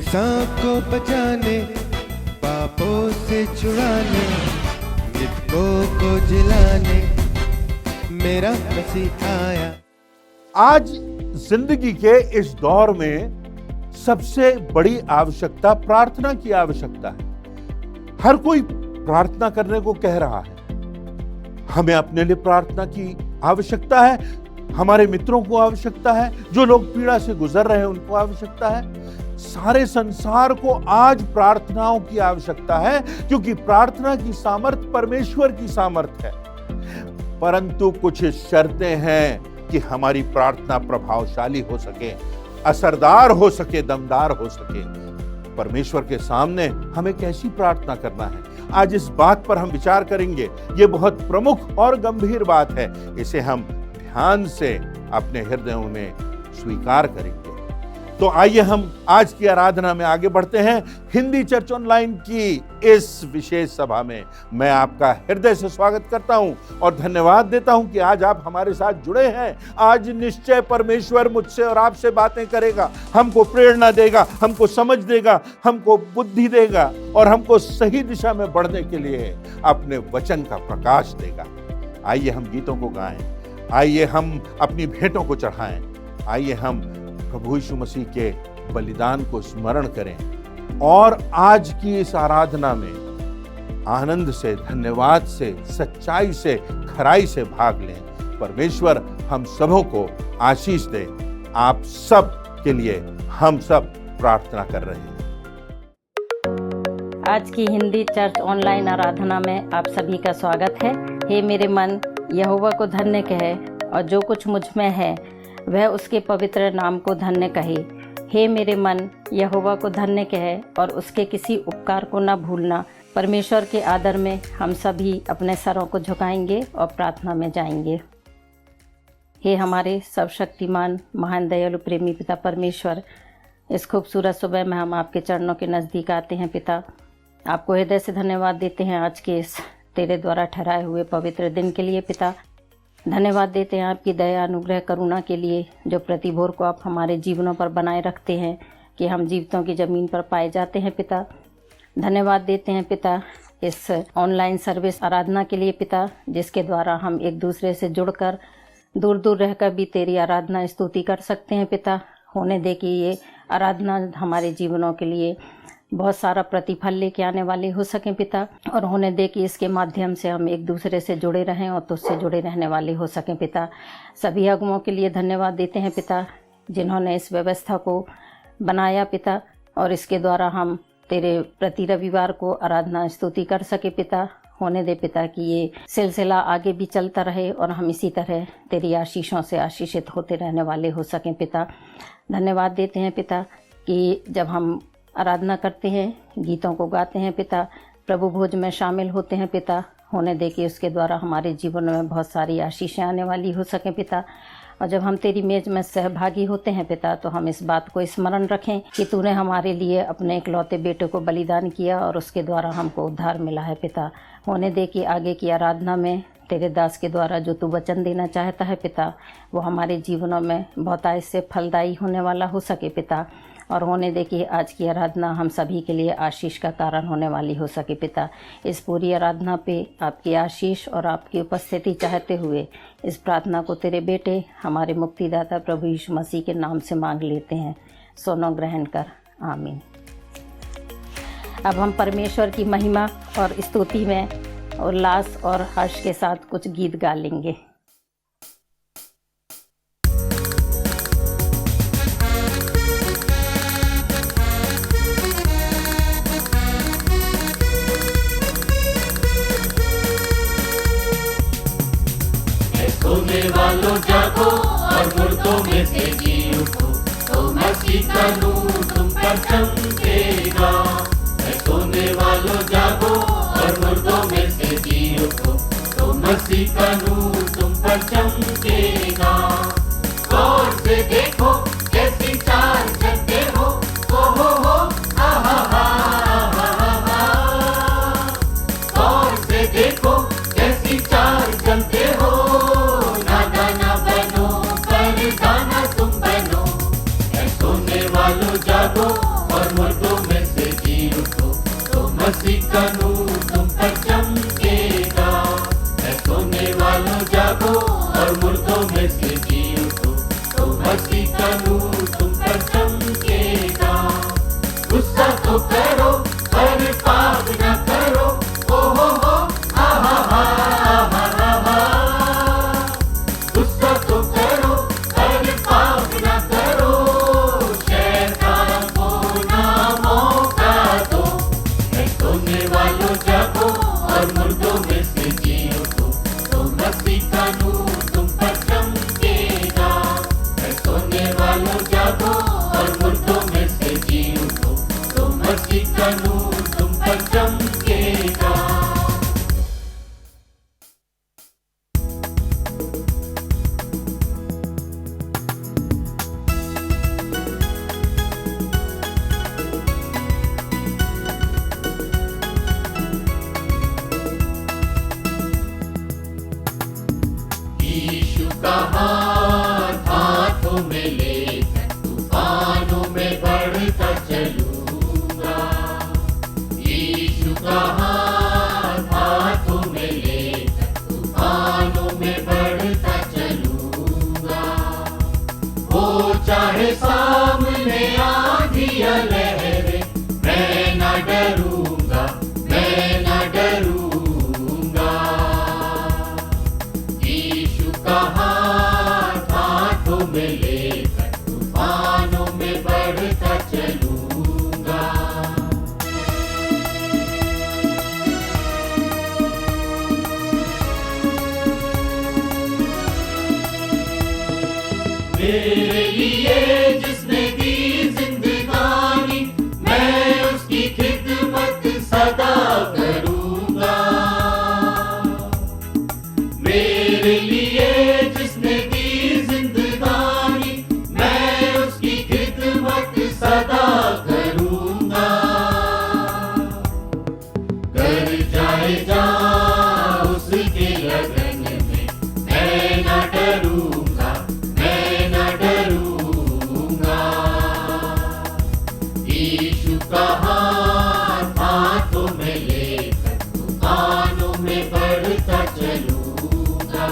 इंसान को बचाने, पापों से छुड़ाने, मृतकों को जिलाने मेरा मसीह आया। आज जिंदगी के इस दौर में सबसे बड़ी आवश्यकता प्रार्थना की आवश्यकता है। हर कोई प्रार्थना करने को कह रहा है। हमें अपने लिए प्रार्थना की आवश्यकता है, हमारे मित्रों को आवश्यकता है, जो लोग पीड़ा से गुजर रहे हैं उनको आवश्यकता है। सारे संसार को आज प्रार्थनाओं की आवश्यकता है, क्योंकि प्रार्थना की सामर्थ परमेश्वर की सामर्थ है। परंतु कुछ शर्तें हैं कि हमारी प्रार्थना प्रभावशाली हो सके, असरदार हो सके, दमदार हो सके। परमेश्वर के सामने हमें कैसी प्रार्थना करना है, आज इस बात पर हम विचार करेंगे। ये बहुत प्रमुख और गंभीर बात है। इसे हम ध्यान से अपने हृदयों में स्वीकार करेंगे। तो आइए हम आज की आराधना में आगे बढ़ते हैं। हिंदी चर्च ऑनलाइन की इस विशेष सभा में मैं आपका हृदय से स्वागत करता हूं और धन्यवाद देता हूं कि आज आप हमारे साथ जुड़े हैं। आज निश्चय परमेश्वर मुझसे और आपसे बातें करेगा, हमको प्रेरणा देगा, हमको समझ देगा, हमको बुद्धि देगा और हमको सही दिशा में बढ़ने के लिए अपने वचन का प्रकाश देगा। आइए हम गीतों को गाएं, आइए हम अपनी भेंटों को चढ़ाएं, आइए हम प्रभु यीशु मसीह के बलिदान को स्मरण करें और आज की इस आराधना में आनंद से, धन्यवाद से, सच्चाई से, खराई से भाग लें। परमेश्वर हम सबों को आशीष दे। आप सब के लिए हम सब प्रार्थना कर रहे हैं। आज की हिंदी चर्च ऑनलाइन आराधना में आप सभी का स्वागत है। हे मेरे मन, यहोवा को धन्य कहे और जो कुछ मुझ में है वह उसके पवित्र नाम को धन्य कहे। हे मेरे मन, यहोवा को धन्य कहे और उसके किसी उपकार को न भूलना। परमेश्वर के आदर में हम सभी अपने सरों को झुकाएंगे और प्रार्थना में जाएंगे। हे हमारे सर्वशक्तिमान, महान, दयालु, प्रेमी पिता परमेश्वर, इस खूबसूरत सुबह में हम आपके चरणों के नज़दीक आते हैं। पिता, आपको हृदय से धन्यवाद देते हैं आज के इस तेरे द्वारा ठहराए हुए पवित्र दिन के लिए। पिता, धन्यवाद देते हैं आपकी दया, अनुग्रह, करुणा के लिए, जो प्रतिभोर को आप हमारे जीवनों पर बनाए रखते हैं कि हम जीवितों की ज़मीन पर पाए जाते हैं। पिता, धन्यवाद देते हैं पिता इस ऑनलाइन सर्विस आराधना के लिए पिता, जिसके द्वारा हम एक दूसरे से जुड़कर दूर दूर रहकर भी तेरी आराधना स्तुति कर सकते हैं। पिता, होने दे कि ये आराधना हमारे जीवनों के लिए बहुत सारा प्रतिफल लेके आने वाले हो सकें पिता, और होने दे कि इसके माध्यम से हम एक दूसरे से जुड़े रहें और तुझसे जुड़े रहने वाले हो सकें पिता। सभी अगुओं के लिए धन्यवाद देते हैं पिता, जिन्होंने इस व्यवस्था को बनाया पिता, और इसके द्वारा हम तेरे प्रति रविवार को आराधना स्तुति कर सके पिता। होने दे पिता कि ये सिलसिला आगे भी चलता रहे और हम इसी तरह तेरी आशीषों से आशीषित होते रहने वाले हो सकें पिता। धन्यवाद देते हैं पिता कि जब हम आराधना करते हैं, गीतों को गाते हैं पिता, प्रभु भोज में शामिल होते हैं पिता, होने दे कि उसके द्वारा हमारे जीवन में बहुत सारी आशीषें आने वाली हो सकें पिता। और जब हम तेरी मेज में सहभागी होते हैं पिता, तो हम इस बात को स्मरण रखें कि तूने हमारे लिए अपने इकलौते बेटे को बलिदान किया और उसके द्वारा हमको उद्धार मिला है पिता। होने दे कि आगे की आराधना में तेरे दास के द्वारा जो तू वचन देना चाहता है पिता, वो हमारे जीवनों में बहुतायत से फलदायी होने वाला हो सके पिता। और होने दे कि आज की आराधना हम सभी के लिए आशीष का कारण होने वाली हो सके पिता। इस पूरी आराधना पे आपकी आशीष और आपकी उपस्थिति चाहते हुए इस प्रार्थना को तेरे बेटे, हमारे मुक्तिदाता प्रभु यीशु मसीह के नाम से मांग लेते हैं। सोनो ग्रहण कर, आमीन। अब हम परमेश्वर की महिमा और स्तुति में उल्लास और हर्ष के साथ कुछ गीत गा लेंगे। सोने वालों जागो और मुर्दों में से जी उठो, तो मसीह का नूर तुम पर चमकेगा। सोने वालों जागो और मुर्दों में से जी उठो, तो मसीह का नूर तुम पर चमकेगा। गौर से देखो कैसी चाल चलते हो, हो आहा हा। गौर से देखो कैसी चाल चलते हो, जागो और मुर्दों मसीह का नूर तुम पर चमकेगा। ऐ सोने वालों जागो और मुर्दों में से जी उठो, तो मसीह का नूर तुम पर चमकेगा। गुस्सा तो करो पर पाप न करो, ओ हो आहा हा आहा हा। गुस्सा तो करो पर पाप न करो, शैतान को ना मौका दो। ऐ सोने वालों जागो और मुर्दों में से जी उठो, तो मसीह का नूर तुम पर चमकेगा। ऐ सोने वालों जागो और मुर्दों में से जी उठो, तो मसीह का नूर तुम पर चमकेगा। यीशु का हाथ हाथों में लेकर तूफानों में बढ़ता चलूंगा। यीशु का हाथ हाथों में लेकर तूफानों में बढ़ता चलूंगा। वो चाहे सामने आंधी या लहरें, मैं ना डरूंगा, मैं ना डरूंगा। यीशु का हाथ हाथों में लेकर तूफानों में बढ़ता चलूंगा। मेरे लिए जिसने दी जिंदगानी, मैं उसकी खिदमत सदा करूंगा। मेरे लिए जिसने दी जिंदगानी, मैं उसकी खिदमत सदा करूंगा। कर जाए जा उसके लगन में, मैं ना डरूंगा, मैं ना डरूंगा। यीशु का हाथ हाथों में लेकर तूफानों में बढ़ता चलूंगा।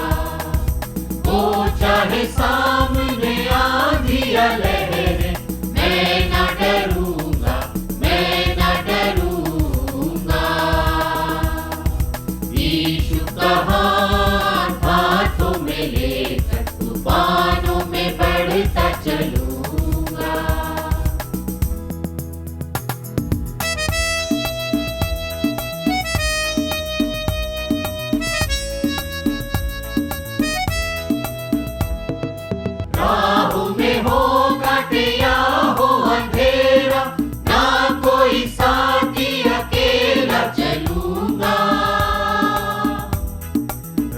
वो चाहे सामने आंधी या लहरें, मैं ना डरूंगा, मैं ना डरूंगा। यीशु का हाथ हाथों में लेकर तूफानों में बढ़ता चलूंगा। राहों में हो कांटे या हो अंधेरा, ना कोई साथी अकेला चलूंगा।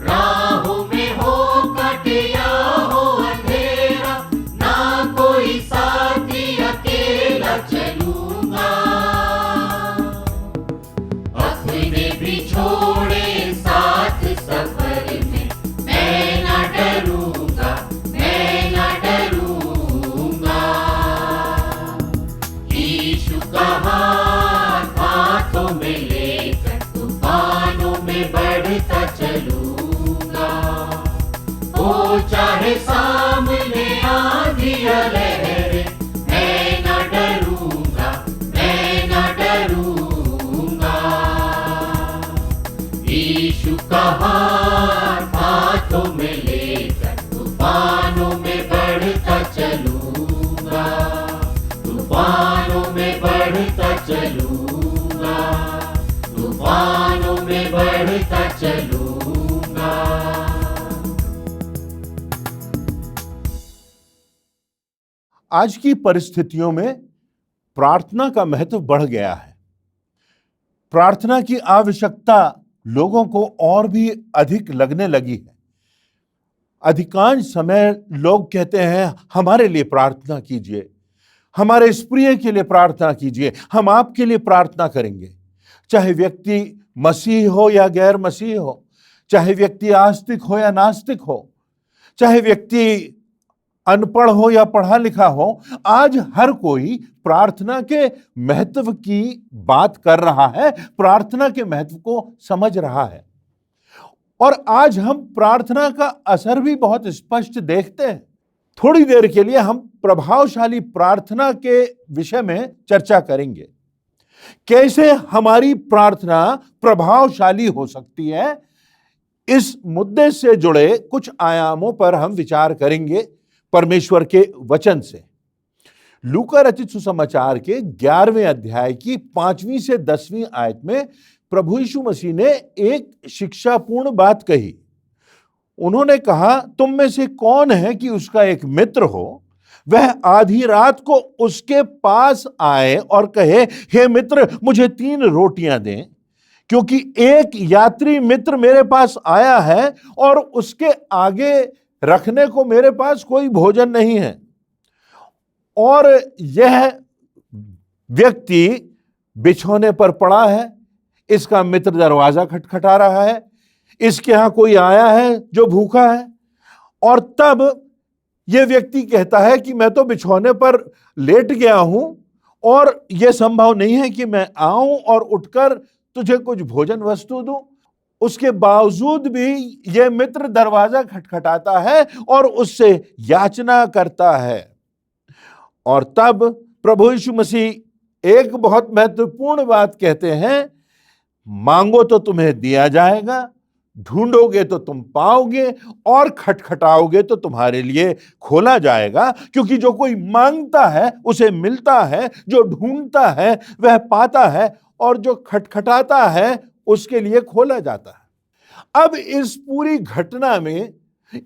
राहों में हो कांटे या हो अंधेरा, ना कोई साथी अकेला चलूंगा। अपने भी छोड़े साथ सफर में, मैं ना डरूंगा, मैं ना डरूंगा। यीशु का हाथ हाथों में लेकर तूफानों में बढ़ता चलूंगा। वो चाहे सामने आंधी या लहरें, मैं ना डरूंगा, मैं ना डरूंगा। यीशु का हाथ हाथों में लेकर तूफानों में बढ़ता चलूंगा। तूफानों में बढ़ता चलूंगा, तूफानों में बढ़ता चलूंगा। आज की परिस्थितियों में प्रार्थना का महत्व बढ़ गया है। प्रार्थना की आवश्यकता लोगों को और भी अधिक लगने लगी है। अधिकांश समय लोग कहते हैं, हमारे लिए प्रार्थना कीजिए, हमारे इस प्रिय के लिए प्रार्थना कीजिए, हम आपके लिए प्रार्थना करेंगे। चाहे व्यक्ति मसीह हो या गैर मसीह हो, चाहे व्यक्ति आस्तिक हो या नास्तिक हो, चाहे व्यक्ति अनपढ़ हो या पढ़ा लिखा हो, आज हर कोई प्रार्थना के महत्व की बात कर रहा है, प्रार्थना के महत्व को समझ रहा है। और आज हम प्रार्थना का असर भी बहुत स्पष्ट देखते हैं। थोड़ी देर के लिए हम प्रभावशाली प्रार्थना के विषय में चर्चा करेंगे। कैसे हमारी प्रार्थना प्रभावशाली हो सकती है, इस मुद्दे से जुड़े कुछ आयामों पर हम विचार करेंगे परमेश्वर के वचन से। लूका रचित सुसमाचार के 11वें अध्याय की 5वीं से 10वीं आयत में प्रभु यीशु मसीह ने एक शिक्षापूर्ण बात कही। उन्होंने कहा, तुम में से कौन है कि उसका एक मित्र हो, वह आधी रात को उसके पास आए और कहे, हे मित्र, मुझे 3 रोटियां दें, क्योंकि एक यात्री मित्र मेरे पास आया है और उसके आगे रखने को मेरे पास कोई भोजन नहीं है। और यह व्यक्ति बिछौने पर पड़ा है, इसका मित्र दरवाजा खटखटा रहा है, इसके यहां कोई आया है जो भूखा है। और तब यह व्यक्ति कहता है कि मैं तो बिछौने पर लेट गया हूं और यह संभव नहीं है कि मैं आऊं और उठकर तुझे कुछ भोजन वस्तु दूं। उसके बावजूद भी यह मित्र दरवाजा खटखटाता है और उससे याचना करता है। और तब प्रभु यीशु मसीह एक बहुत महत्वपूर्ण बात कहते हैं, मांगो तो तुम्हें दिया जाएगा, ढूंढोगे तो तुम पाओगे, और खटखटाओगे तो तुम्हारे लिए खोला जाएगा। क्योंकि जो कोई मांगता है उसे मिलता है, जो ढूंढता है वह पाता है, और जो खटखटाता है उसके लिए खोला जाता है। अब इस पूरी घटना में,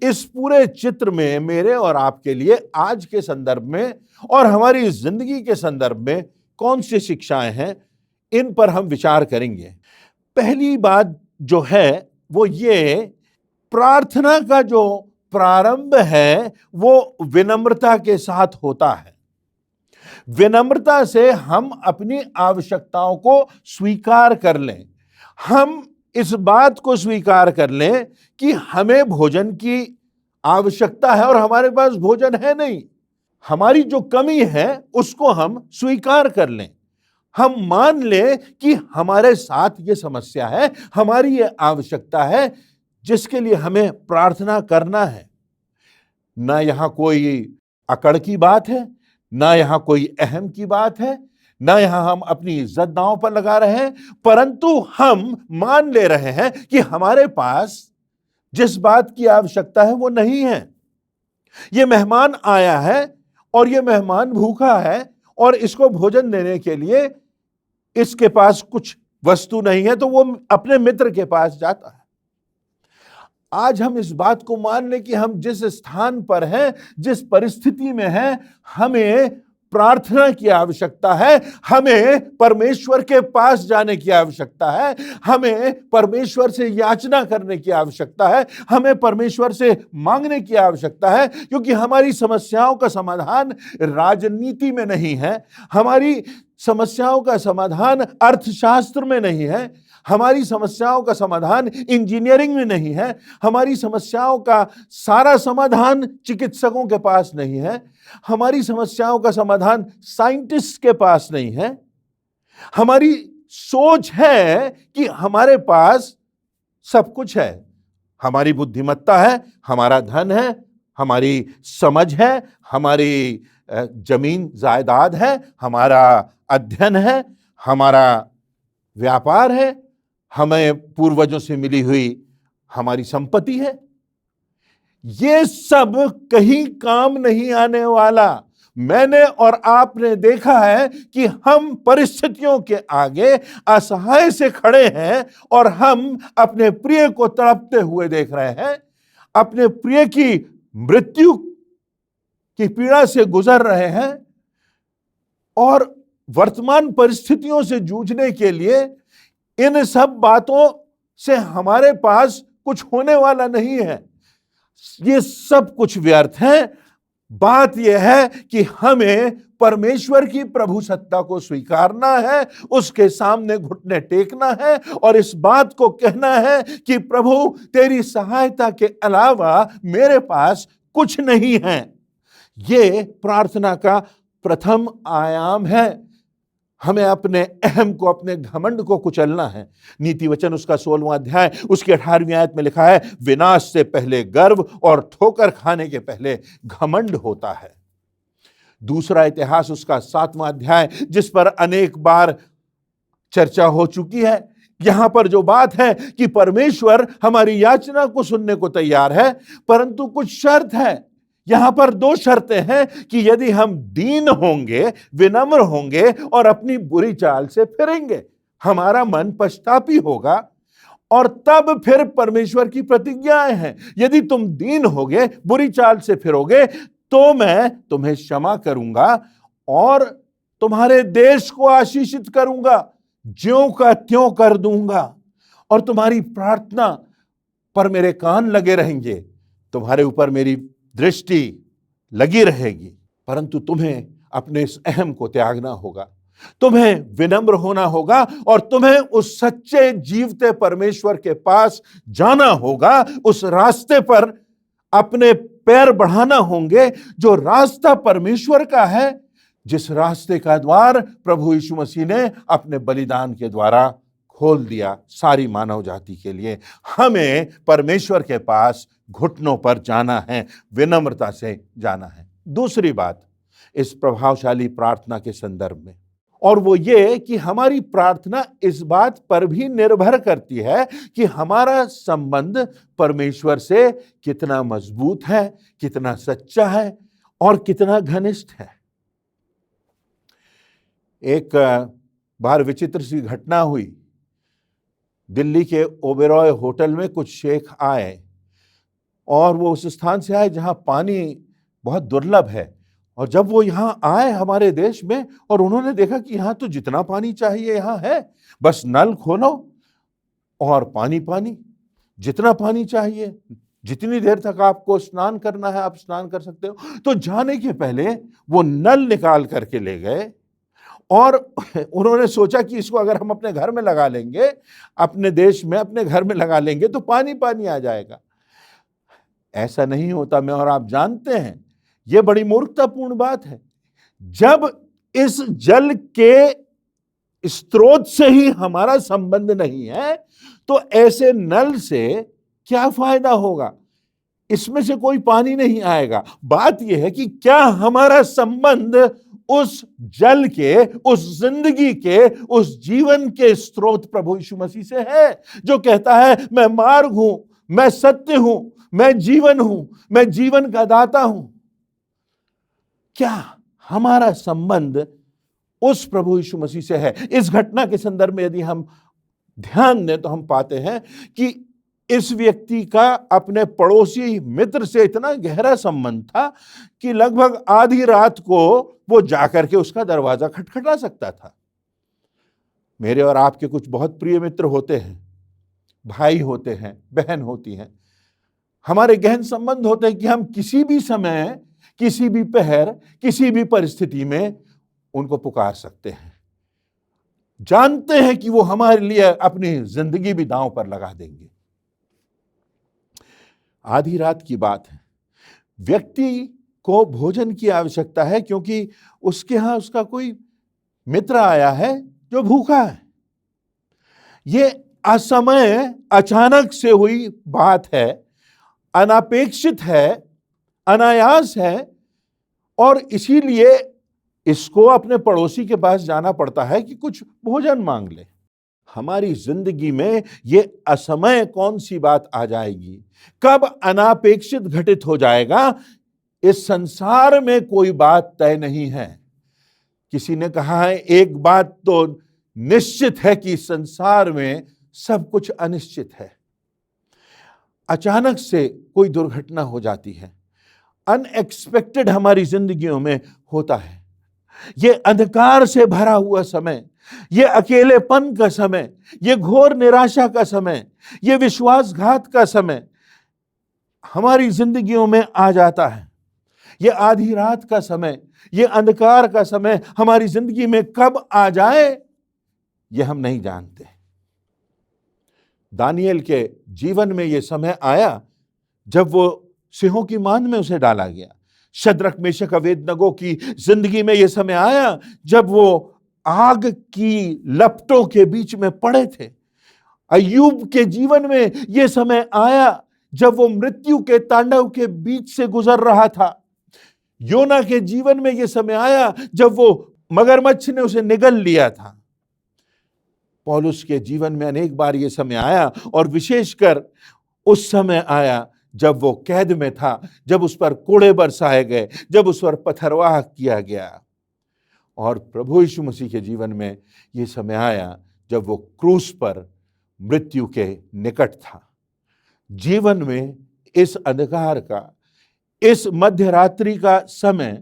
इस पूरे चित्र में मेरे और आपके लिए आज के संदर्भ में और हमारी जिंदगी के संदर्भ में कौन सी शिक्षाएं हैं, इन पर हम विचार करेंगे। पहली बात जो है वो ये, प्रार्थना का जो प्रारंभ है वो विनम्रता के साथ होता है। विनम्रता से हम अपनी आवश्यकताओं को स्वीकार कर लें। हम इस बात को स्वीकार कर लें कि हमें भोजन की आवश्यकता है और हमारे पास भोजन है नहीं। हमारी जो कमी है उसको हम स्वीकार कर लें। हम मान लें कि हमारे साथ ये समस्या है, हमारी ये आवश्यकता है, जिसके लिए हमें प्रार्थना करना है। ना यहां कोई अकड़ की बात है, ना यहां कोई अहम की बात है, ना यहां हम अपनी इज्जत दांव पर लगा रहे हैं, परंतु हम मान ले रहे हैं कि हमारे पास जिस बात की आवश्यकता है वो नहीं है। ये मेहमान आया है और ये मेहमान भूखा है और इसको भोजन देने के लिए इसके पास कुछ वस्तु नहीं है, तो वो अपने मित्र के पास जाता है। आज हम इस बात को मान लें कि हम जिस स्थान पर हैं, जिस परिस्थिति में हैं, हमें प्रार्थना की आवश्यकता है, हमें परमेश्वर के पास जाने की आवश्यकता है, हमें परमेश्वर से याचना करने की आवश्यकता है, हमें परमेश्वर से मांगने की आवश्यकता है। क्योंकि हमारी समस्याओं का समाधान राजनीति में नहीं है, हमारी समस्याओं का समाधान अर्थशास्त्र में नहीं है, हमारी समस्याओं का समाधान इंजीनियरिंग में नहीं है, हमारी समस्याओं का सारा समाधान चिकित्सकों के पास नहीं है, हमारी समस्याओं का समाधान साइंटिस्ट के पास नहीं है। हमारी सोच है कि हमारे पास सब कुछ है, हमारी बुद्धिमत्ता है, हमारा धन है, हमारी समझ है, हमारी जमीन जायदाद है, हमारा अध्ययन है, हमारा व्यापार है, हमें पूर्वजों से मिली हुई हमारी संपत्ति है। ये सब कहीं काम नहीं आने वाला। मैंने और आपने देखा है कि हम परिस्थितियों के आगे असहाय से खड़े हैं और हम अपने प्रिय को तड़पते हुए देख रहे हैं, अपने प्रिय की मृत्यु की पीड़ा से गुजर रहे हैं, और वर्तमान परिस्थितियों से जूझने के लिए इन सब बातों से हमारे पास कुछ होने वाला नहीं है। ये सब कुछ व्यर्थ है। बात यह है कि हमें परमेश्वर की प्रभु सत्ता को स्वीकारना है, उसके सामने घुटने टेकना है और इस बात को कहना है कि प्रभु, तेरी सहायता के अलावा मेरे पास कुछ नहीं है। ये प्रार्थना का प्रथम आयाम है। हमें अपने अहम को, अपने घमंड को कुचलना है। नीति वचन उसका 16वां अध्याय उसकी 18वीं आयत में लिखा है, विनाश से पहले गर्व और ठोकर खाने के पहले घमंड होता है। दूसरा इतिहास उसका 7वां अध्याय, जिस पर अनेक बार चर्चा हो चुकी है। यहां पर जो बात है कि परमेश्वर हमारी याचना को सुनने को तैयार है, परंतु कुछ शर्त है। यहां पर 2 शर्तें हैं कि यदि हम दीन होंगे, विनम्र होंगे और अपनी बुरी चाल से फिरेंगे, हमारा मन पश्चातापी होगा, और तब फिर परमेश्वर की प्रतिज्ञाएं हैं। यदि तुम दीन होगे, बुरी चाल से फिरोगे, तो मैं तुम्हें क्षमा करूंगा और तुम्हारे देश को आशीषित करूंगा, ज्यों का त्यों कर दूंगा, और तुम्हारी प्रार्थना पर मेरे कान लगे रहेंगे, तुम्हारे ऊपर मेरी दृष्टि लगी रहेगी। परंतु तुम्हें अपने इस अहम को त्यागना होगा, तुम्हें विनम्र होना होगा, और तुम्हें उस सच्चे जीवते परमेश्वर के पास जाना होगा। उस रास्ते पर अपने पैर बढ़ाना होंगे, जो रास्ता परमेश्वर का है, जिस रास्ते का द्वार प्रभु यीशु मसीह ने अपने बलिदान के द्वारा खोल दिया सारी मानव जाति के लिए। हमें परमेश्वर के पास घुटनों पर जाना है, विनम्रता से जाना है। दूसरी बात इस प्रभावशाली प्रार्थना के संदर्भ में, और वो ये कि हमारी प्रार्थना इस बात पर भी निर्भर करती है कि हमारा संबंध परमेश्वर से कितना मजबूत है, कितना सच्चा है और कितना घनिष्ठ है। एक बार विचित्र सी घटना हुई। दिल्ली के ओबेरॉय होटल में कुछ शेख आए, और वो उस स्थान से आए जहां पानी बहुत दुर्लभ है। और जब वो यहाँ आए हमारे देश में, और उन्होंने देखा कि यहाँ तो जितना पानी चाहिए यहाँ है, बस नल खोलो और पानी पानी, जितना पानी चाहिए, जितनी देर तक आपको स्नान करना है आप स्नान कर सकते हो। तो जाने के पहले वो नल निकाल करके ले गए, और उन्होंने सोचा कि इसको अगर हम अपने घर में लगा लेंगे, अपने देश में अपने घर में लगा लेंगे, तो पानी पानी आ जाएगा। ऐसा नहीं होता। मैं और आप जानते हैं यह बड़ी मूर्खतापूर्ण बात है। जब इस जल के स्रोत से ही हमारा संबंध नहीं है, तो ऐसे नल से क्या फायदा होगा? इसमें से कोई पानी नहीं आएगा। बात यह है कि क्या हमारा संबंध उस जल के, उस जिंदगी के, उस जीवन के स्रोत प्रभु यीशु मसीह से है, जो कहता है मैं मार्ग हूं, मैं सत्य हूं, मैं जीवन हूं, मैं जीवन का दाता हूं। क्या हमारा संबंध उस प्रभु यीशु मसीह से है? इस घटना के संदर्भ में यदि हम ध्यान दें तो हम पाते हैं कि इस व्यक्ति का अपने पड़ोसी मित्र से इतना गहरा संबंध था कि लगभग आधी रात को वो जाकर के उसका दरवाजा खटखटा सकता था। मेरे और आपके कुछ बहुत प्रिय मित्र होते हैं, भाई होते हैं, बहन होती हैं, हमारे गहन संबंध होते हैं कि हम किसी भी समय, किसी भी पहर, किसी भी परिस्थिति में उनको पुकार सकते हैं। जानते हैं कि वो हमारे लिए अपनी जिंदगी भी दांव पर लगा देंगे। आधी रात की बात है, व्यक्ति को भोजन की आवश्यकता है क्योंकि उसके यहां उसका कोई मित्र आया है जो भूखा है। ये असमय, अचानक से हुई बात है, अनापेक्षित है, अनायास है, और इसीलिए इसको अपने पड़ोसी के पास जाना पड़ता है कि कुछ भोजन मांग ले। हमारी जिंदगी में ये असमय कौन सी बात आ जाएगी, कब अनापेक्षित घटित हो जाएगा, इस संसार में कोई बात तय नहीं है। किसी ने कहा है एक बात तो निश्चित है कि संसार में सब कुछ अनिश्चित है। अचानक से कोई दुर्घटना हो जाती है, अनएक्सपेक्टेड हमारी जिंदगियों में होता है। ये अंधकार से भरा हुआ समय, ये अकेलेपन का समय, ये घोर निराशा का समय, ये विश्वासघात का समय हमारी जिंदगियों में आ जाता है। ये आधी रात का समय, ये अंधकार का समय हमारी जिंदगी में कब आ जाए ये हम नहीं जानते। दानियल के जीवन में ये समय आया जब वो सिंहों की मान में उसे डाला गया। शद्रक मेशक अबेदनगो की जिंदगी में यह समय आया जब वो आग की लपटों के बीच में पड़े थे। अय्यूब के जीवन में यह समय आया जब वो मृत्यु के तांडव के बीच से गुजर रहा था। योना के जीवन में यह समय आया जब वो मगरमच्छ ने उसे निगल लिया था। पौलुस के जीवन में अनेक बार यह समय आया और विशेषकर उस समय आया जब वो कैद में था, जब उस पर कोड़े बरसाए गए, जब उस पर पथरवाह किया गया। और प्रभु यीशु मसीह के जीवन में यह समय आया जब वो क्रूस पर मृत्यु के निकट था। जीवन में इस अंधकार का, इस मध्य रात्रि का समय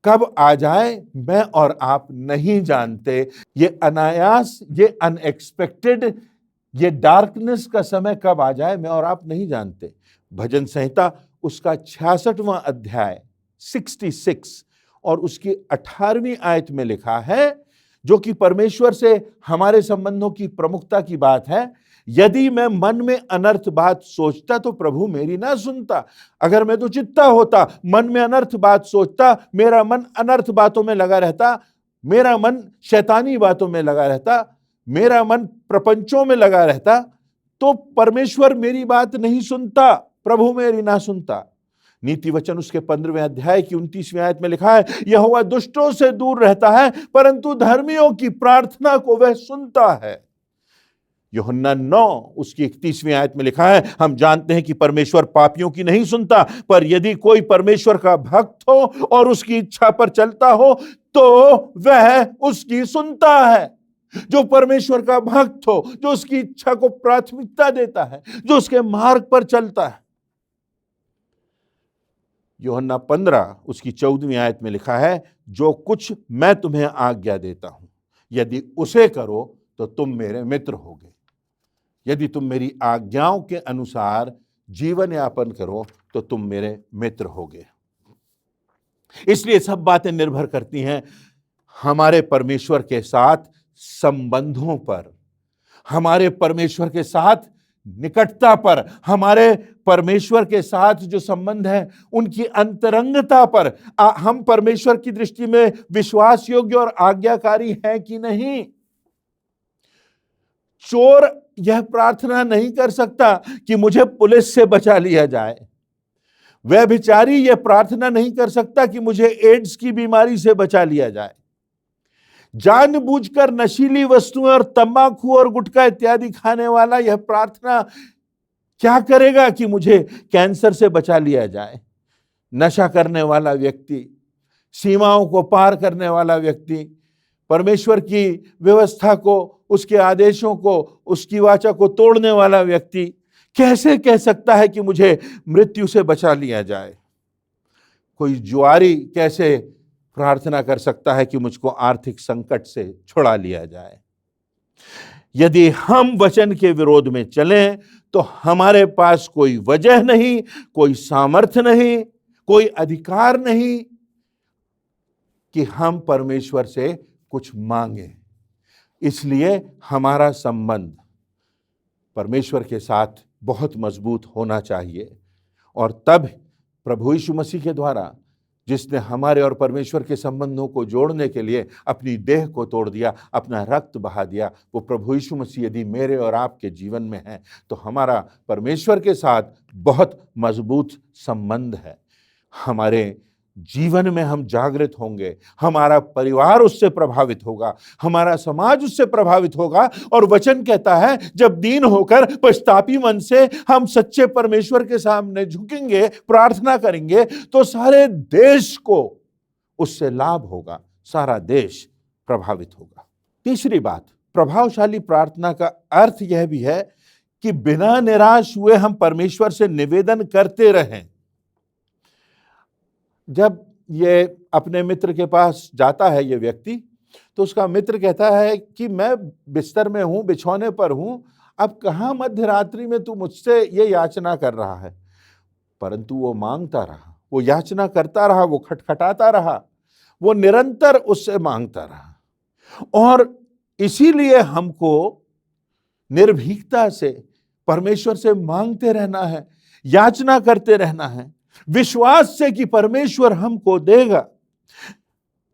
कब आ जाए मैं और आप नहीं जानते। ये अनायास, ये अनएक्सपेक्टेड, ये डार्कनेस का समय कब आ जाए मैं और आप नहीं जानते। भजन संहिता उसका 66वां अध्याय 66 और उसकी 18वीं आयत में लिखा है, जो कि परमेश्वर से हमारे संबंधों की प्रमुखता की बात है। यदि मैं मन में अनर्थ बात सोचता तो प्रभु मेरी ना सुनता। अगर मैं तो चित्ता होता, मन में अनर्थ बात सोचता, मेरा मन अनर्थ बातों में लगा रहता, मेरा मन शैतानी बातों में लगा रहता, मेरा मन प्रपंचों में लगा रहता, तो परमेश्वर मेरी बात नहीं सुनता, प्रभु मेरी ना सुनता। नीति वचन उसके 15वें अध्याय की 29वीं आयत में लिखा है, यहोवा दुष्टों से दूर रहता है परंतु धर्मियों की प्रार्थना को वह सुनता है। यूहन्ना 9 उसकी 31वीं आयत में लिखा है, हम जानते हैं कि परमेश्वर पापियों की नहीं सुनता, पर यदि कोई परमेश्वर का भक्त हो और उसकी इच्छा पर चलता हो तो वह उसकी सुनता है। जो परमेश्वर का भक्त हो, जो उसकी इच्छा को प्राथमिकता देता है, जो उसके मार्ग पर चलता है। यूहन्ना 15 उसकी 14वीं आयत में लिखा है, जो कुछ मैं तुम्हें आज्ञा देता हूं यदि उसे करो तो तुम मेरे मित्र होगे। यदि तुम मेरी आज्ञाओं के अनुसार जीवन यापन करो तो तुम मेरे मित्र होगे। इसलिए सब बातें निर्भर करती हैं हमारे परमेश्वर के साथ संबंधों पर, हमारे परमेश्वर के साथ निकटता पर, हमारे परमेश्वर के साथ जो संबंध है उनकी अंतरंगता पर। हम परमेश्वर की दृष्टि में विश्वास योग्य और आज्ञाकारी हैं कि नहीं। चोर यह प्रार्थना नहीं कर सकता कि मुझे पुलिस से बचा लिया जाए। व्यभिचारी यह प्रार्थना नहीं कर सकता कि मुझे एड्स की बीमारी से बचा लिया जाए। जानबूझकर नशीली वस्तुएं और तंबाकू और गुटखा इत्यादि खाने वाला यह प्रार्थना क्या करेगा कि मुझे कैंसर से बचा लिया जाए। नशा करने वाला व्यक्ति, सीमाओं को पार करने वाला व्यक्ति, परमेश्वर की व्यवस्था को, उसके आदेशों को, उसकी वाचा को तोड़ने वाला व्यक्ति कैसे कह सकता है कि मुझे मृत्यु से बचा लिया जाए। कोई जुआरी कैसे प्रार्थना कर सकता है कि मुझको आर्थिक संकट से छुड़ा लिया जाए। यदि हम वचन के विरोध में चलें तो हमारे पास कोई वजह नहीं, कोई सामर्थ्य नहीं, कोई अधिकार नहीं कि हम परमेश्वर से कुछ मांगे। इसलिए हमारा संबंध परमेश्वर के साथ बहुत मजबूत होना चाहिए। और तब प्रभु यीशु मसीह के द्वारा, जिसने हमारे और परमेश्वर के संबंधों को जोड़ने के लिए अपनी देह को तोड़ दिया, अपना रक्त बहा दिया, वो प्रभु यीशु मसीह यदि मेरे और आपके जीवन में है तो हमारा परमेश्वर के साथ बहुत मजबूत संबंध है। हमारे जीवन में हम जागृत होंगे, हमारा परिवार उससे प्रभावित होगा, हमारा समाज उससे प्रभावित होगा। और वचन कहता है, जब दीन होकर पश्चातापी मन से हम सच्चे परमेश्वर के सामने झुकेंगे, प्रार्थना करेंगे, तो सारे देश को उससे लाभ होगा, सारा देश प्रभावित होगा। तीसरी बात, प्रभावशाली प्रार्थना का अर्थ यह भी है कि बिना निराश हुए हम परमेश्वर से निवेदन करते रहें। जब ये अपने मित्र के पास जाता है ये व्यक्ति, तो उसका मित्र कहता है कि मैं बिस्तर में हूं, बिछौने पर हूं, अब कहां मध्य रात्रि में तू मुझसे ये याचना कर रहा है। परंतु वो मांगता रहा, वो याचना करता रहा, वो खटखटाता रहा, वो निरंतर उससे मांगता रहा। और इसीलिए हमको निर्भीकता से परमेश्वर से मांगते रहना है, याचना करते रहना है। विश्वास से कि परमेश्वर हमको देगा।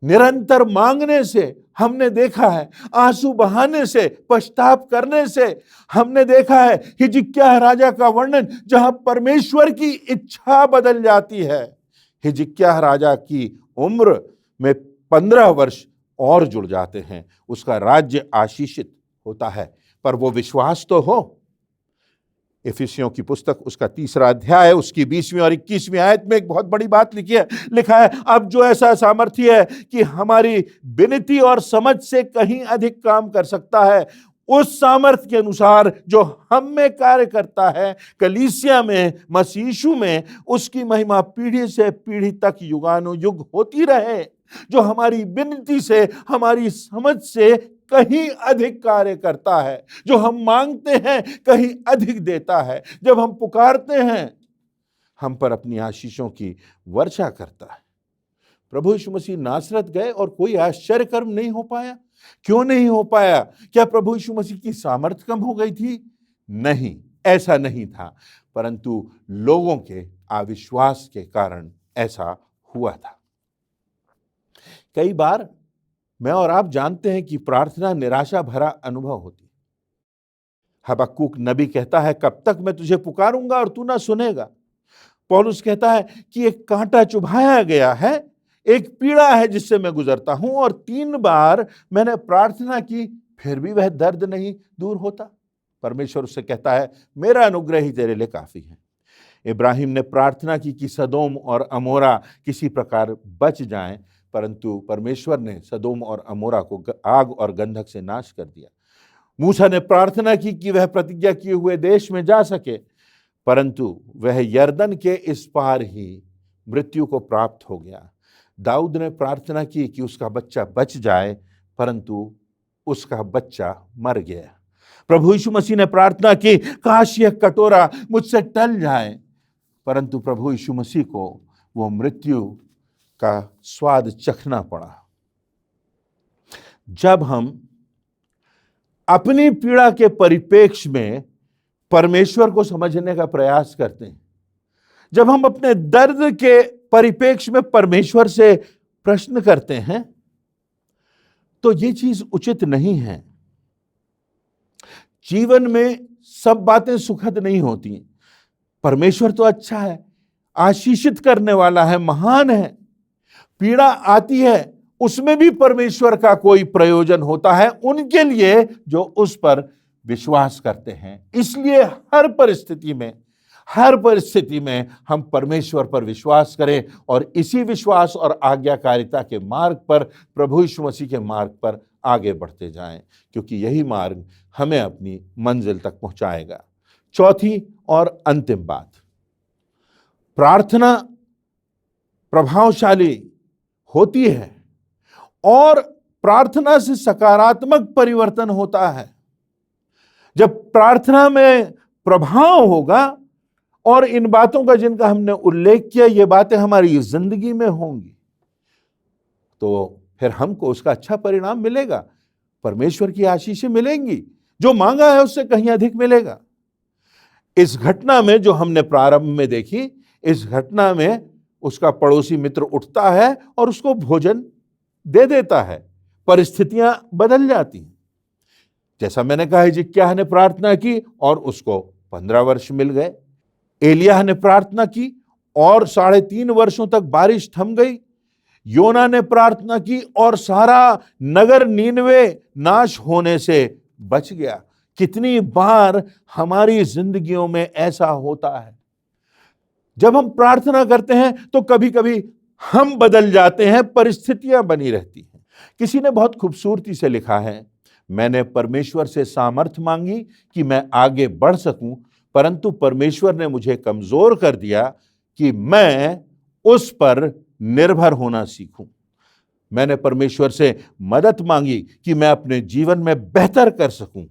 निरंतर मांगने से हमने देखा है, आंसू बहाने से, पश्चाताप करने से हमने देखा है। हिजकिय्याह राजा का वर्णन जहां परमेश्वर की इच्छा बदल जाती है। हिजकिय्याह राजा की उम्र में 15 वर्ष और जुड़ जाते हैं, उसका राज्य आशीषित होता है, पर वो विश्वास तो हो। इफिसियों की पुस्तक उसका 3 अध्याय उसकी 20वीं और 21वीं आयत में एक बहुत बड़ी बात लिखा है, अब जो ऐसा सामर्थ्य है कि हमारी विनती और समझ से कहीं अधिक काम कर सकता है, उस सामर्थ्य के अनुसार जो हम में कार्य करता है, कलीसिया में, मसीह यीशु में, उसकी महिमा पीढ़ी से पीढ़ी तक युगानुयुग होती रहे। जो हमारी विनती से, हमारी समझ से कहीं अधिक कार्य करता है, जो हम मांगते हैं कहीं अधिक देता है। जब हम पुकारते हैं, हम पर अपनी आशीषों की वर्षा करता है। प्रभु यीशु मसीह नासरत गए और कोई आश्चर्य कर्म नहीं हो पाया। क्यों नहीं हो पाया? क्या प्रभु यीशु मसीह की सामर्थ्य कम हो गई थी? नहीं, ऐसा नहीं था, परंतु लोगों के अविश्वास के कारण ऐसा हुआ था। कई बार मैं और आप जानते हैं कि प्रार्थना निराशा भरा अनुभव होती है। हबक्कूक नबी कहता है, कब तक मैं तुझे पुकारूंगा और तू ना सुनेगा। पौलुस कहता है कि एक कांटा चुभाया गया है, एक पीड़ा है जिससे मैं गुजरता हूं, और 3 बार मैंने प्रार्थना की, फिर भी वह दर्द नहीं दूर होता। परमेश्वर उससे कहता है, मेरा अनुग्रह ही तेरे लिए काफी है। इब्राहिम ने प्रार्थना की कि सदोम और अमोरा किसी प्रकार बच जाएं, परंतु परमेश्वर ने सदोम और अमोरा को आग और गंधक से नाश कर दिया। मूसा ने प्रार्थना की कि वह प्रतिज्ञा किए हुए देश में जा सके, परंतु वह यरदन के इस पार ही मृत्यु को प्राप्त हो गया। दाऊद ने प्रार्थना की कि उसका बच्चा बच जाए, परंतु उसका बच्चा मर गया। प्रभु यीशु मसीह ने प्रार्थना की, काश यह कटोरा मुझसे टल जाए, परंतु प्रभु यीशु मसीह को वो मृत्यु का स्वाद चखना पड़ा। जब हम अपनी पीड़ा के परिप्रेक्ष्य में परमेश्वर को समझने का प्रयास करते हैं, जब हम अपने दर्द के परिप्रेक्ष्य में परमेश्वर से प्रश्न करते हैं, तो ये चीज उचित नहीं है। जीवन में सब बातें सुखद नहीं होती। परमेश्वर तो अच्छा है, आशीषित करने वाला है, महान है। पीड़ा आती है, उसमें भी परमेश्वर का कोई प्रयोजन होता है उनके लिए जो उस पर विश्वास करते हैं। इसलिए हर परिस्थिति में हम परमेश्वर पर विश्वास करें और इसी विश्वास और आज्ञाकारिता के मार्ग पर, प्रभु यीशु मसीह के मार्ग पर आगे बढ़ते जाएं, क्योंकि यही मार्ग हमें अपनी मंजिल तक पहुंचाएगा। चौथी और अंतिम बात, प्रार्थना प्रभावशाली होती है और प्रार्थना से सकारात्मक परिवर्तन होता है। जब प्रार्थना में प्रभाव होगा और इन बातों का जिनका हमने उल्लेख किया, ये बातें हमारी जिंदगी में होंगी, तो फिर हमको उसका अच्छा परिणाम मिलेगा, परमेश्वर की आशीषें मिलेंगी, जो मांगा है उससे कहीं अधिक मिलेगा। इस घटना में जो हमने प्रारंभ में देखी, इस घटना में उसका पड़ोसी मित्र उठता है और उसको भोजन दे देता है। परिस्थितियां बदल जाती हैं। जैसा मैंने कहा, हिजकिय्याह ने प्रार्थना की और उसको 15 वर्ष मिल गए। एलिय्याह ने प्रार्थना की और 3.5 वर्षों तक बारिश थम गई। योना ने प्रार्थना की और सारा नगर नीनवे नाश होने से बच गया। कितनी बार हमारी जिंदगियों में ऐसा होता है, जब हम प्रार्थना करते हैं तो कभी कभी हम बदल जाते हैं, परिस्थितियां बनी रहती हैं। किसी ने बहुत खूबसूरती से लिखा है, मैंने परमेश्वर से सामर्थ्य मांगी कि मैं आगे बढ़ सकूं, परंतु परमेश्वर ने मुझे कमजोर कर दिया कि मैं उस पर निर्भर होना सीखूं। मैंने परमेश्वर से मदद मांगी कि मैं अपने जीवन में बेहतर कर सकूं,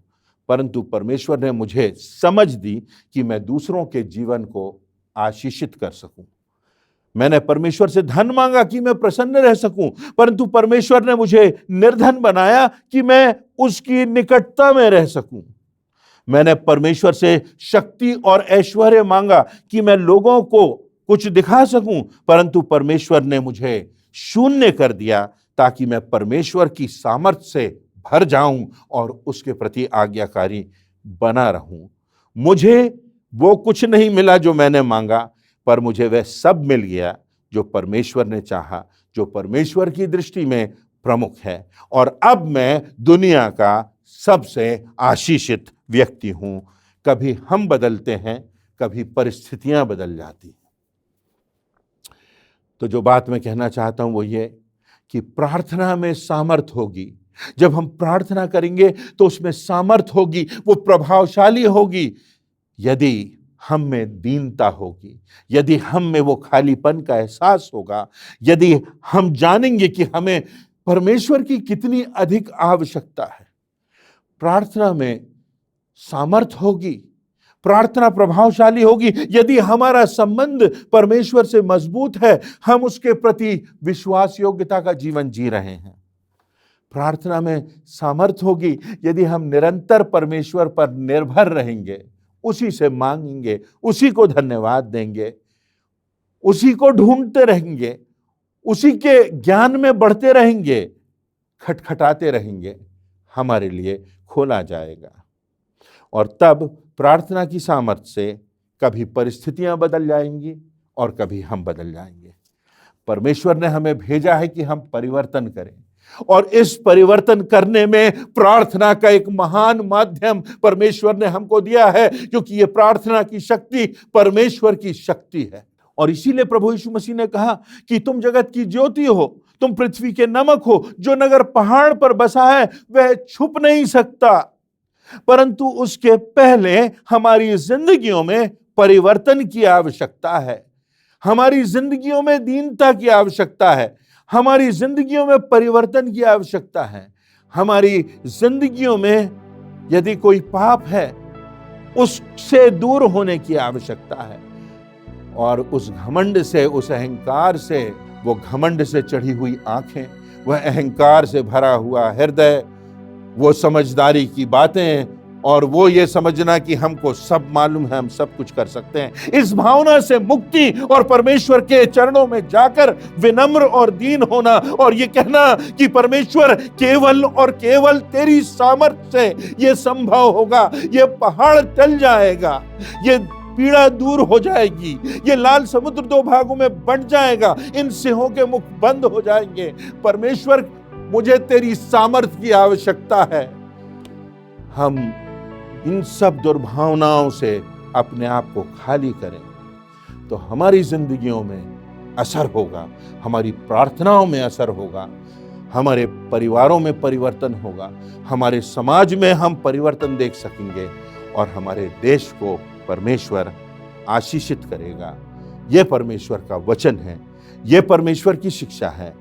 परंतु परमेश्वर ने मुझे समझ दी कि मैं दूसरों के जीवन को आशीषित कर सकूं। मैंने परमेश्वर से धन मांगा कि मैं प्रसन्न रह सकूं, परंतु परमेश्वर ने मुझे निर्धन बनाया कि मैं उसकी निकटता में रह सकूं। मैंने परमेश्वर से शक्ति और ऐश्वर्य मांगा कि मैं लोगों को कुछ दिखा सकूं, परंतु परमेश्वर ने मुझे शून्य कर दिया ताकि मैं परमेश्वर की सामर्थ्य से भर जाऊं और उसके प्रति आज्ञाकारी बना रहूं। मुझे वो कुछ नहीं मिला जो मैंने मांगा, पर मुझे वह सब मिल गया जो परमेश्वर ने चाहा, जो परमेश्वर की दृष्टि में प्रमुख है। और अब मैं दुनिया का सबसे आशीषित व्यक्ति हूं। कभी हम बदलते हैं, कभी परिस्थितियां बदल जाती हैं। तो जो बात मैं कहना चाहता हूं वो ये कि प्रार्थना में सामर्थ होगी। जब हम प्रार्थना करेंगे तो उसमें सामर्थ होगी, वो प्रभावशाली होगी यदि हम में दीनता होगी, यदि हम में वो खालीपन का एहसास होगा, यदि हम जानेंगे कि हमें परमेश्वर की कितनी अधिक आवश्यकता है। प्रार्थना में सामर्थ होगी, प्रार्थना प्रभावशाली होगी यदि हमारा संबंध परमेश्वर से मजबूत है, हम उसके प्रति विश्वास योग्यता का जीवन जी रहे हैं। प्रार्थना में सामर्थ होगी यदि हम निरंतर परमेश्वर पर निर्भर रहेंगे, उसी से मांगेंगे, उसी को धन्यवाद देंगे, उसी को ढूंढते रहेंगे, उसी के ज्ञान में बढ़ते रहेंगे, खटखटाते रहेंगे, हमारे लिए खोला जाएगा। और तब प्रार्थना की सामर्थ्य से कभी परिस्थितियां बदल जाएंगी और कभी हम बदल जाएंगे। परमेश्वर ने हमें भेजा है कि हम परिवर्तन करें, और इस परिवर्तन करने में प्रार्थना का एक महान माध्यम परमेश्वर ने हमको दिया है, क्योंकि ये प्रार्थना की शक्ति परमेश्वर की शक्ति है। और इसीलिए प्रभु यीशु मसीह ने कहा कि तुम जगत की ज्योति हो, तुम पृथ्वी के नमक हो। जो नगर पहाड़ पर बसा है वह छुप नहीं सकता, परंतु उसके पहले हमारी जिंदगियों में परिवर्तन की आवश्यकता है, हमारी जिंदगियों में दीनता की आवश्यकता है, हमारी जिंदगियों में परिवर्तन की आवश्यकता है। हमारी जिंदगियों में यदि कोई पाप है उससे दूर होने की आवश्यकता है, और उस घमंड से, उस अहंकार से, वो घमंड से चढ़ी हुई आंखें, वह अहंकार से भरा हुआ हृदय, वो समझदारी की बातें, और वो ये समझना कि हमको सब मालूम है, हम सब कुछ कर सकते हैं, इस भावना से मुक्ति और परमेश्वर के चरणों में जाकर विनम्र और दीन होना, और ये कहना कि परमेश्वर केवल और केवल तेरी सामर्थ्य से ये संभव होगा, ये पहाड़ टल जाएगा, ये पीड़ा दूर हो जाएगी, ये लाल समुद्र दो भागों में बंट जाएगा, इन सिंहों के मुख बंद हो जाएंगे। परमेश्वर, मुझे तेरी सामर्थ्य की आवश्यकता है। हम इन सब दुर्भावनाओं से अपने आप को खाली करें तो हमारी जिंदगियों में असर होगा, हमारी प्रार्थनाओं में असर होगा, हमारे परिवारों में परिवर्तन होगा, हमारे समाज में हम परिवर्तन देख सकेंगे, और हमारे देश को परमेश्वर आशीषित करेगा। यह परमेश्वर का वचन है, यह परमेश्वर की शिक्षा है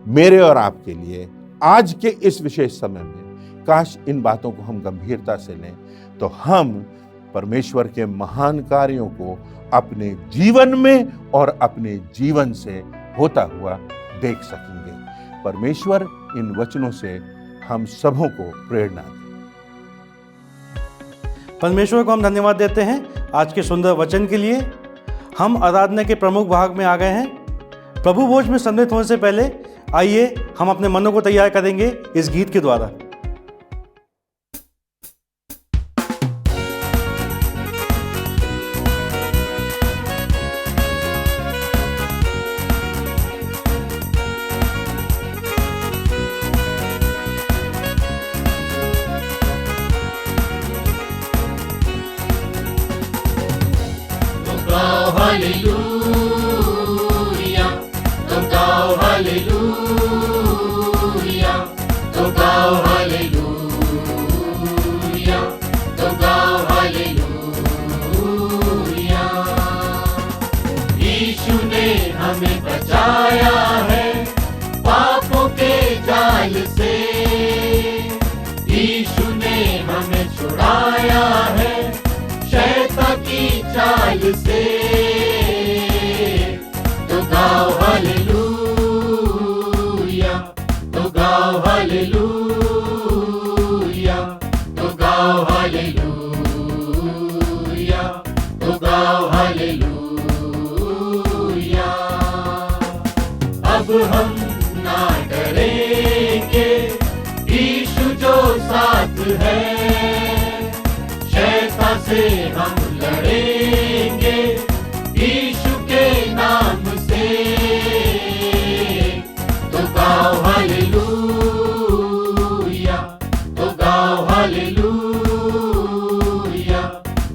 मेरे और आपके लिए आज के इस विशेष समय में। काश इन बातों को हम गंभीरता से लें तो हम परमेश्वर के महान कार्यों को अपने जीवन में और अपने जीवन से होता हुआ देख सकेंगे। परमेश्वर इन वचनों से हम सबों को प्रेरणा दे। परमेश्वर को हम धन्यवाद देते हैं आज के सुंदर वचन के लिए। हम आराधना के प्रमुख भाग में आ गए हैं। प्रभु भोज में सम्मिलित होने से पहले आइए हम अपने मनों को तैयार करेंगे इस गीत के द्वारा। हालेलुया, तो गाओ हालेलुया, तो गाओ हालेलुया, तो गाओ हालेलुया। यीशु ने हमें बचाया है पापों के जाल से, यीशु ने हमें छुड़ाया है शैतान की चाल से। तो गाओ हालेलुया, तो गाओ हालेलुया। है, शैतान से हम लड़ेंगे यीशु के नाम से। तो गाओ हालेलुया, तो गाओ हालेलुया,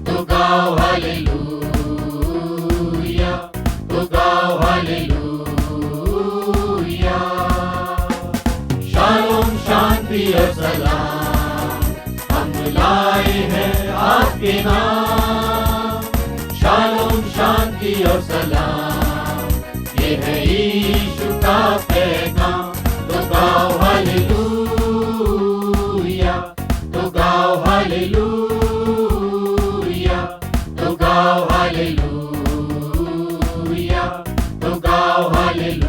तो गाओ हालेलुया, तो गाओ हालेलुया। शालोम शांति और सलाम हम लाए हैं आपके नाम। शालोम शांति और सलाम ये है यीशु का पैगाम। तो गाओ हालेलुया, तो गाओ हालेलुया, तो गाओ हालेलुया, तो गाओ हालेलुया,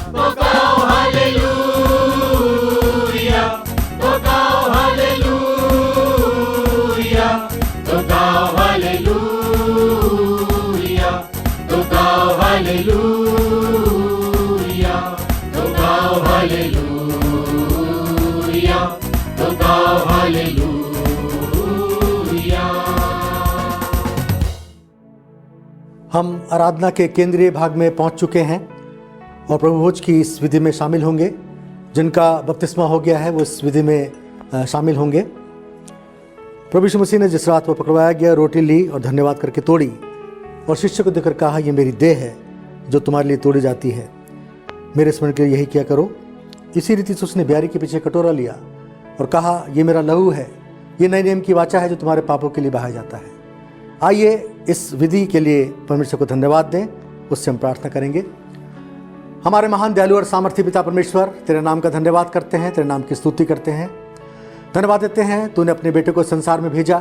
तो गाओ हालेलुया, तो गाओ हालेलुया, तो गाओ हालेलुया, तो गाओ हालेलुया, तो गाओ हालेलुया, तो गाओ हालेलुया। हम आराधना के केंद्रीय भाग में पहुंच चुके हैं और प्रभु भोज की इस विधि में शामिल होंगे। जिनका बपतिस्मा हो गया है वो इस विधि में शामिल होंगे। प्रभु यीशु मसीह ने जिस रात वो पकड़वाया गया, रोटी ली और धन्यवाद करके तोड़ी और शिष्य को देकर कहा, ये मेरी देह है जो तुम्हारे लिए तोड़ी जाती है, मेरे स्मरण के लिए यही किया करो। इसी रीति से उसने ब्यारी के पीछे कटोरा लिया और कहा, ये मेरा लहू है, ये नए नियम की वाचा है जो तुम्हारे पापों के लिए बहाया जाता है। आइए इस विधि के लिए परमेश्वर को धन्यवाद दें, उससे हम प्रार्थना करेंगे। हमारे महान दयालु और सामर्थी पिता परमेश्वर, तेरे नाम का धन्यवाद करते हैं, तेरे नाम की स्तुति करते हैं। धन्यवाद देते हैं तूने अपने बेटे को संसार में भेजा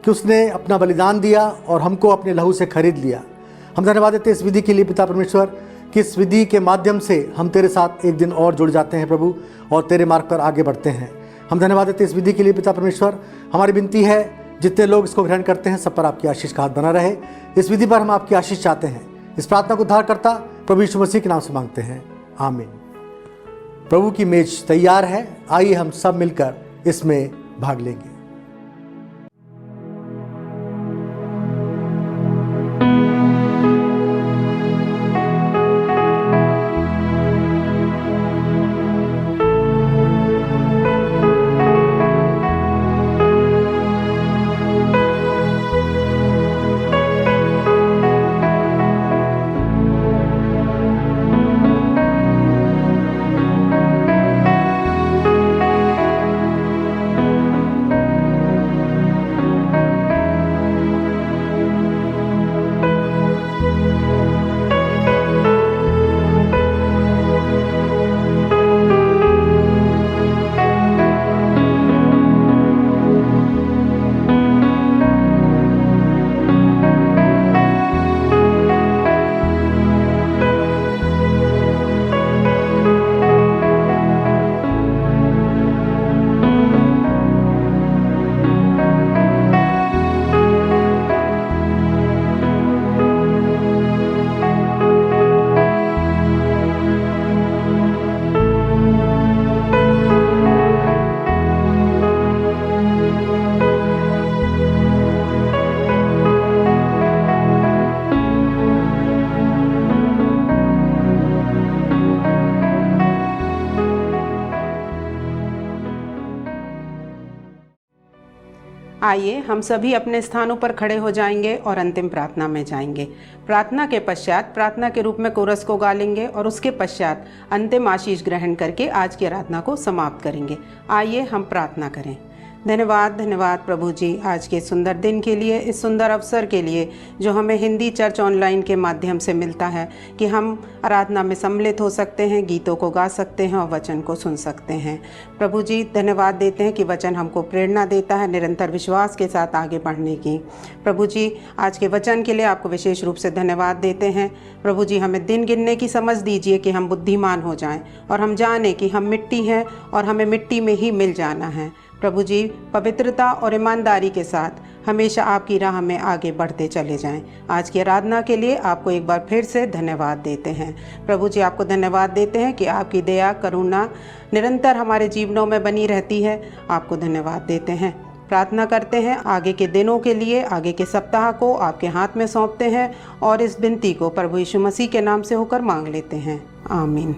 कि उसने अपना बलिदान दिया और हमको अपने लहू से खरीद लिया। हम धन्यवाद देते हैं इस विधि के लिए पिता परमेश्वर कि इस विधि के माध्यम से हम तेरे साथ एक दिन और जुड़ जाते हैं प्रभु और तेरे मार्ग पर आगे बढ़ते हैं। हम धन्यवाद देते हैं इस विधि के लिए पिता परमेश्वर। हमारी विनती है जितने लोग इसको ग्रहण करते हैं सब पर आपकी आशीष का हाथ बना रहे। इस विधि पर हम आपकी आशीष चाहते हैं। इस प्रार्थना को उद्धार करता प्रभु यीशु मसीह के नाम से मांगते हैं, आमीन। प्रभु की मेज तैयार है, आइए हम सब मिलकर इसमें भाग लेंगे। आइए हम सभी अपने स्थानों पर खड़े हो जाएंगे और अंतिम प्रार्थना में जाएंगे। प्रार्थना के पश्चात प्रार्थना के रूप में कोरस को गा लेंगे और उसके पश्चात अंतिम आशीष ग्रहण करके आज की आराधना को समाप्त करेंगे। आइए हम प्रार्थना करें। धन्यवाद धन्यवाद प्रभु जी आज के सुंदर दिन के लिए, इस सुंदर अवसर के लिए जो हमें हिंदी चर्च ऑनलाइन के माध्यम से मिलता है कि हम आराधना में सम्मिलित हो सकते हैं, गीतों को गा सकते हैं और वचन को सुन सकते हैं। प्रभु जी धन्यवाद देते हैं कि वचन हमको प्रेरणा देता है निरंतर विश्वास के साथ आगे बढ़ने की। प्रभु जी आज के वचन के लिए आपको विशेष रूप से धन्यवाद देते हैं। प्रभु जी हमें दिन गिनने की समझ दीजिए कि हम बुद्धिमान हो जाएं और हम जाने कि हम मिट्टी हैं और हमें मिट्टी में ही मिल जाना है। प्रभु जी पवित्रता और ईमानदारी के साथ हमेशा आपकी राह में आगे बढ़ते चले जाएं। आज की आराधना के लिए आपको एक बार फिर से धन्यवाद देते हैं। प्रभु जी, आपको धन्यवाद देते हैं कि आपकी दया करुणा निरंतर हमारे जीवनों में बनी रहती है। आपको धन्यवाद देते हैं। प्रार्थना करते हैं आगे के दिनों के लिए, आगे के सप्ताह को आपके हाथ में सौंपते हैं और इस विनती को प्रभु यीशु मसीह के नाम से होकर मांग लेते हैं। आमीन।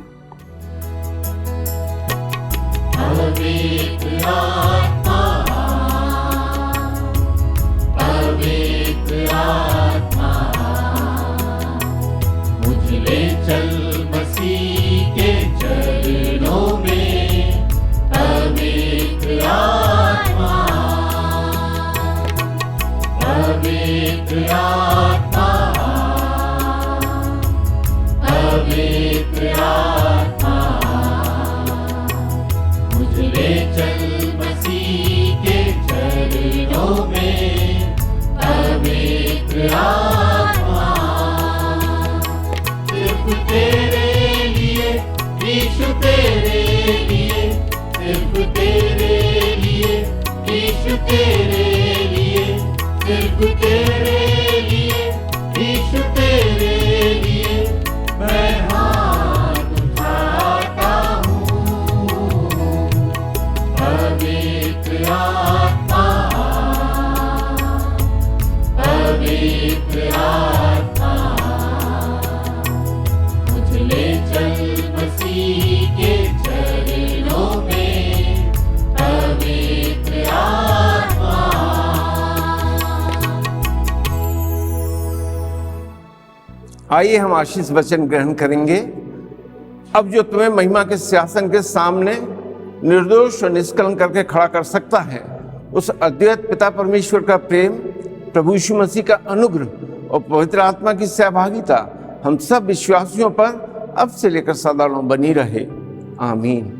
पवित्र आत्मा, पवित्र आत्मा, मुझ ले चल मसीह के चरणों में। पवित्र आत्मा, पवित्र आत्मा, पवित्र आत्मा, मुझ ले चल मसीह के चरणों में। पवित्र आत्मा, सिर्फ तेरे लिए यीशु, तेरे लिए, सिर्फ तेरे लिए यीशु, तेरे लिए, सिर्फ तेरे लिए यीशु, तेरे लिए मैं हाथ उठाता हूँ। पवित्र आत्मा, पवित्र आत्मा, मुझ ले चल मसीह के चरणों में। पवित्र आत्मा। आइए हम आशीष वचन ग्रहण करेंगे। अब जो तुम्हें महिमा के सिंहासन के सामने निर्दोष और निष्कलंक करके खड़ा कर सकता है, उस अद्वैत पिता परमेश्वर का प्रेम, प्रभु यीशु मसीह का अनुग्रह और पवित्र आत्मा की सहभागिता हम सब विश्वासियों पर अब से लेकर सदा बनी रहे। आमीन।